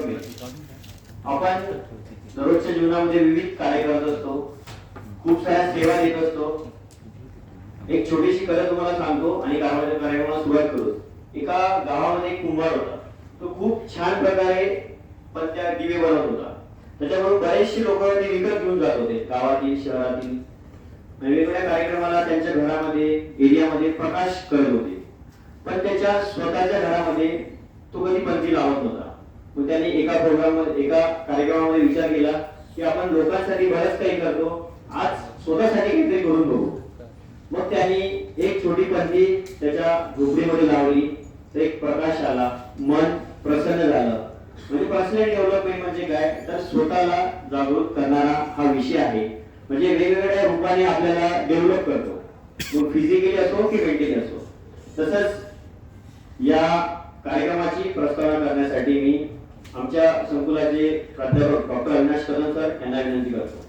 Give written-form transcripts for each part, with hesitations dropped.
मी आपण दररोजच्या जीवनामध्ये विविध कार्य करत असतो, खूप साऱ्या सेवा देत असतो. एक छोटीशी कथा तुम्हाला सांगतो आणि कार्यक्रमाला सुरुवात करू. एका गावामध्ये एक कुंभार होता. तो खूप छान प्रकारे पत्त्या दिवे बनवत होता. त्याच्याबरोबर बरेचसे लोक ते विकत घेऊन जात होते, गावातील शहरातील. वेगवेगळ्या कार्यक्रमाला त्यांच्या घरामध्ये एरियामध्ये प्रकाश करत होते, पण त्याच्या स्वतःच्या घरामध्ये तो कधी पणती लावत नव्हता. मग त्याने एका कार्यक्रमामध्ये विचार केला की आपण लोकांसाठी बरंच काही करतो, आज स्वतःसाठी काहीतरी करून बघू. मग त्यांनी एक छोटी पणती त्याच्या झोपडीमध्ये लावली. तर एक प्रकाश आला, मन प्रसन्न झालं. म्हणजे पर्सनल डेव्हलपमेंट म्हणजे काय, तर स्वतःला जागृत करणारा हा विषय आहे. म्हणजे वेगवेगळ्या रूपाने आपल्याला डेव्हलप करतो, मग फिजिकली असो की मेंटली असो. तसंच या कार्यक्रमाची प्रस्तावना करण्यासाठी मी आमच्या संकुलाचे प्राध्यापक डॉक्टर अविनाश कदम सर यांना विनंती करतो.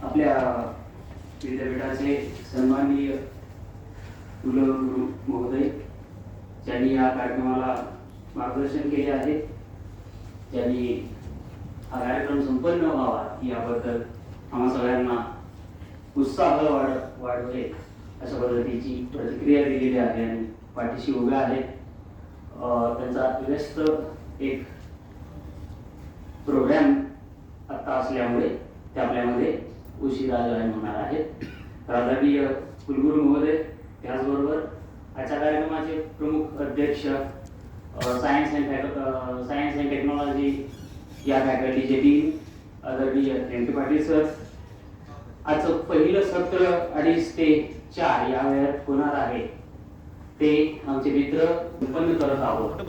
आपल्या विद्यापीठाचे सन्माननीय कुलगुरू महोदय ज्यांनी या कार्यक्रमाला मार्गदर्शन केले आहे, ज्यांनी हा कार्यक्रम संपन्न व्हावा याबद्दल आम्हा सगळ्यांना उत्साह वाढवेल अशा पद्धतीची प्रतिक्रिया दिलेली आहे आणि पाठीशी उभ्या आहेत. त्यांचा व्यस्त एक प्रोग्राम आता असल्यामुळे ते आपल्यामध्ये उशिरा जॉईन होणार आहेत. आदरणीय कुलगुरू महोदय, त्याचबरोबर आजच्या कार्यक्रमाचे प्रमुख अध्यक्ष सायन्स अँड टेक्नॉलॉजी या फॅकल्टीचे डीन आदरणीय एम के पाटील सर, आजचं पहिलं सत्र 2:30 ते 4 या वेळात होणार आहे ते आमचे मित्र संपन्न करत आहोत.